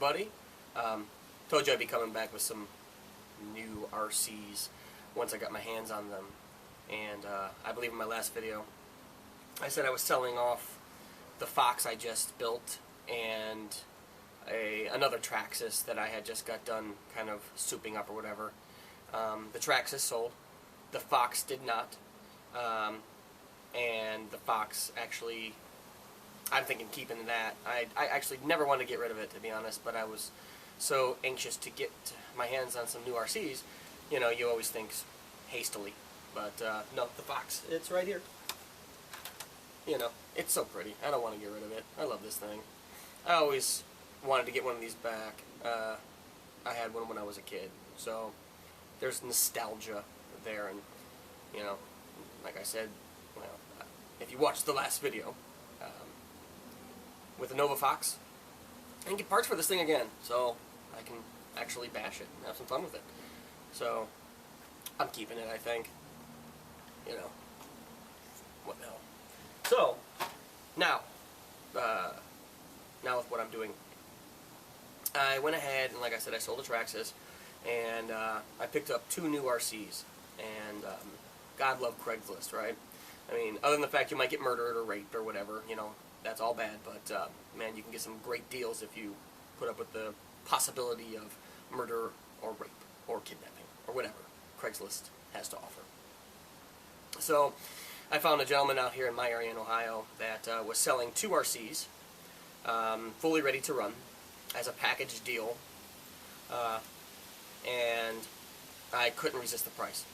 everybody. Told you I'd be coming back with some new RCs once I got my hands on them. And I believe in my last video I said I was selling off the Fox I just built and another Traxxas that I had just got done kind of souping up or whatever. The Traxxas sold. The Fox did not. And the Fox actually, I'm thinking keeping that. I actually never wanted to get rid of it, to be honest, but I was so anxious to get my hands on some new RCs. You know, you always think hastily. But no, the Fox, it's right here. You know, it's so pretty. I don't want to get rid of it. I love this thing. I always wanted to get one of these back. I had one when I was a kid, so there's nostalgia there. And you know, like I said, well, if you watched the last video with the Nova Fox, I can get parts for this thing again, so I can actually bash it and have some fun with it. So I'm keeping it, I think. You know, what the hell. So now with what I'm doing, I went ahead and, like I said, I sold the Traxxas, and I picked up 2 new RCs. And God love Craigslist, right? I mean, other than the fact you might get murdered or raped or whatever, you know, that's all bad. But man, you can get some great deals if you put up with the possibility of murder or rape or kidnapping or whatever Craigslist has to offer. So I found a gentleman out here in my area in Ohio that was selling 2 RCs, fully ready to run, as a package deal, and I couldn't resist the price.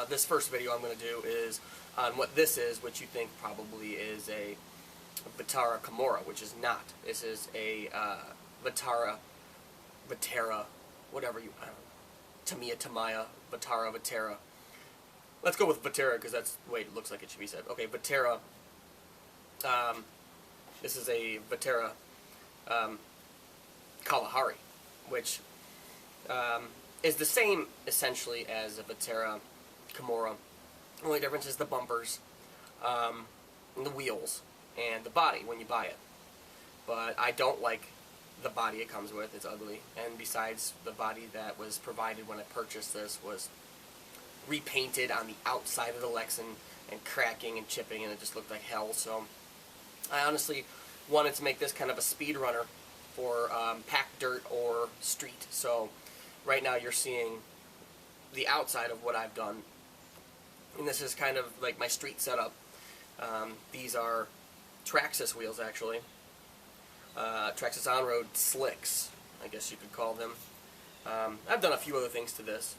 This first video I'm going to do is on what this is, which you think probably is a Vaterra Kemora, which is not. This is a Vaterra, whatever you, I don't know, Tamiya, Vaterra. Let's go with Vaterra because that's the way it looks like it should be said. Okay, Vaterra. This is a Vaterra Kalahari, which is the same essentially as a Vaterra Kemora. The only difference is the bumpers, and the wheels, and the body when you buy it. But I don't like the body it comes with. It's ugly. And besides, the body that was provided when I purchased this was repainted on the outside of the Lexan and cracking and chipping, and it just looked like hell. So I honestly wanted to make this kind of a speed runner for packed dirt or street. So right now you're seeing the outside of what I've done, and this is kind of like my street setup. These are Traxxas wheels, actually. Traxxas on-road slicks, I guess you could call them. I've done a few other things to this.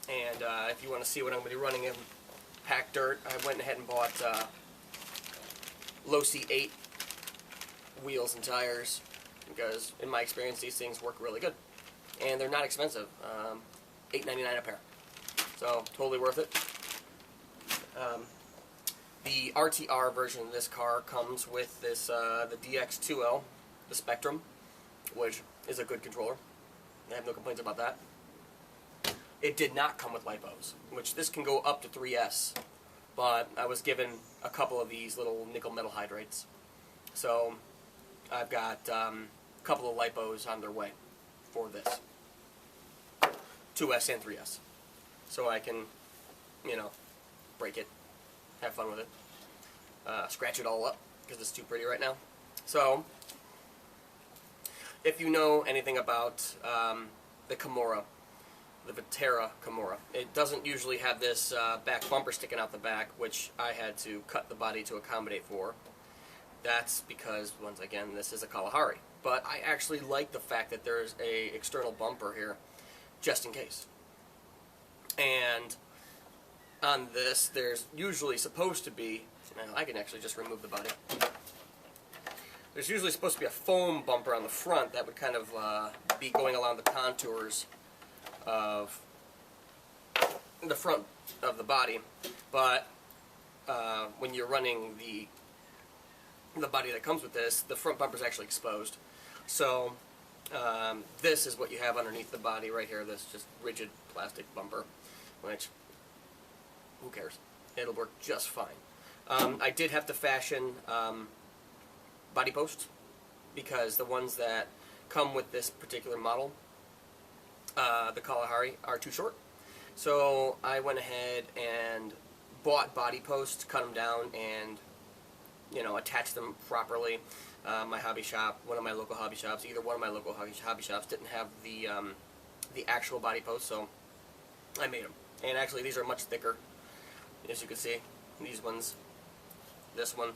And if you want to see what I'm going to be running in packed dirt, I went ahead and bought Low C8 wheels and tires, because in my experience these things work really good. And they're not expensive, $8.99 a pair. So totally worth it. The RTR version of this car comes with this the DX2L, the Spectrum, which is a good controller. I have no complaints about that. It did not come with lipos, which this can go up to 3S, but I was given a couple of these little nickel metal hydrates. So I've got a couple of lipos on their way for this. 2S and 3S. So I can, you know, break it, have fun with it, scratch it all up, because it's too pretty right now. So, if you know anything about the Kemora, the Vaterra Kemora, it doesn't usually have this back bumper sticking out the back, which I had to cut the body to accommodate for. That's because, once again, this is a Kalahari. But I actually like the fact that there's a external bumper here, just in case. And on this, there's usually supposed to be, now I can actually just remove the body. There's usually supposed to be a foam bumper on the front that would kind of be going along the contours of the front of the body, but when you're running the body that comes with this, the front bumper is actually exposed. So this is what you have underneath the body right here, this just rigid plastic bumper, which, who cares? It'll work just fine. I did have to fashion body posts because the ones that come with this particular model, the Kalahari, are too short. So I went ahead and bought body posts, cut them down, and attached them properly. My hobby shop, one of my local hobby shops, either one of my local hobby shops didn't have the actual body posts, so I made them. And actually, these are much thicker, as you can see. These ones, this one.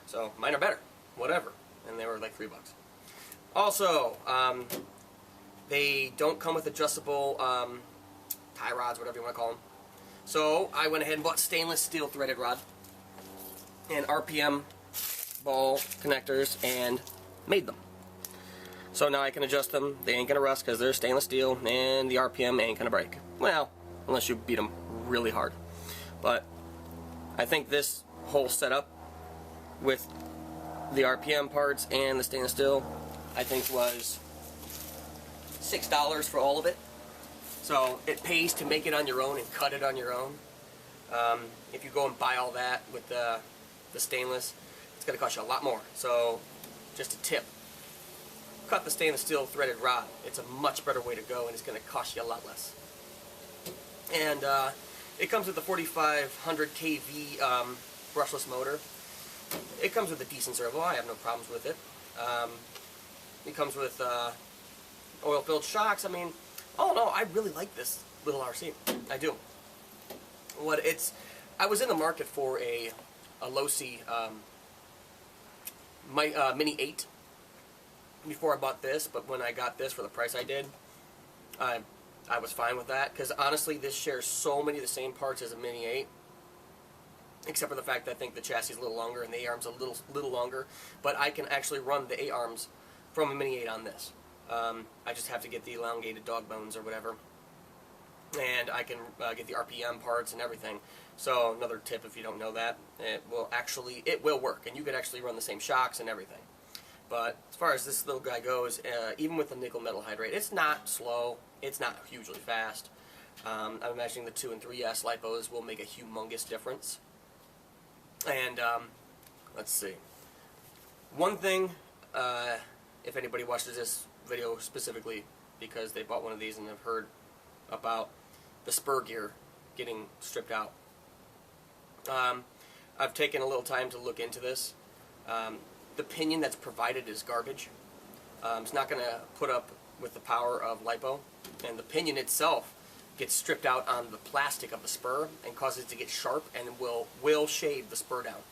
So mine are better, whatever. And they were like $3. Also, they don't come with adjustable tie rods, whatever you want to call them. So I went ahead and bought stainless steel threaded rod and RPM ball connectors and made them. So now I can adjust them. They ain't gonna rust because they're stainless steel, and the RPM ain't gonna break. Well, unless you beat them really hard. But I think this whole setup with the RPM parts and the stainless steel, I think was $6 for all of it. So it pays to make it on your own and cut it on your own. If you go and buy all that with the stainless, it's going to cost you a lot more. So just a tip, cut the stainless steel threaded rod. It's a much better way to go, and it's going to cost you a lot less. And it comes with a 4500 kV brushless motor. It comes with a decent servo. I have no problems with it. It comes with oil-filled shocks. I mean, oh no, I really like this little RC. I do. I was in the market for a low-C Mini 8 before I bought this, but when I got this for the price I did, I was fine with that, because honestly this shares so many of the same parts as a Mini 8, except for the fact that I think the chassis is a little longer and the A-arm's a little longer, but I can actually run the A-arms from a Mini 8 on this. I just have to get the elongated dog bones or whatever, and I can get the RPM parts and everything. So another tip, if you don't know that, it will work, and you could actually run the same shocks and everything. But as far as this little guy goes, even with the nickel metal hydrate, it's not slow, it's not hugely fast. I'm imagining the 2 and 3S lipos will make a humongous difference. And let's see. One thing, if anybody watches this video specifically because they bought one of these and have heard about the spur gear getting stripped out, I've taken a little time to look into this. The pinion that's provided is garbage. It's not going to put up with the power of lipo, and the pinion itself gets stripped out on the plastic of the spur and causes it to get sharp and will shave the spur down.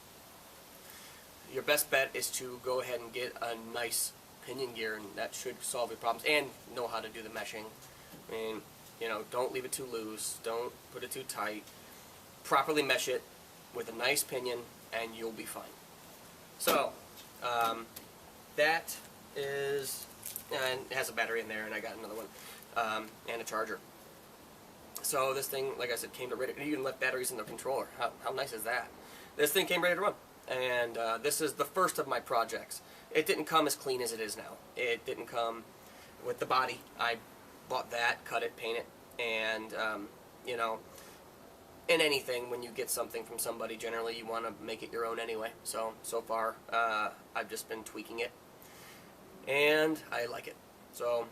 Your best bet is to go ahead and get a nice pinion gear, and that should solve your problems, and know how to do the meshing. I mean, don't leave it too loose, don't put it too tight. Properly mesh it with a nice pinion and you'll be fine. So that is, and it has a battery in there, and I got another one, and a charger. So this thing, like I said, came to ready. You even left batteries in the controller. How nice is that? This thing came ready to run, and this is the first of my projects. It didn't come as clean as it is now. It didn't come with the body. I bought that, cut it, paint it, and in anything, when you get something from somebody, generally you want to make it your own anyway. So far, I've just been tweaking it, and I like it. So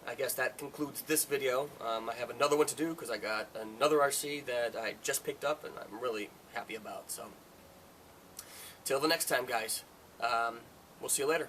I guess that concludes this video. I have another one to do because I got another RC that I just picked up and I'm really happy about. So till the next time, guys, we'll see you later.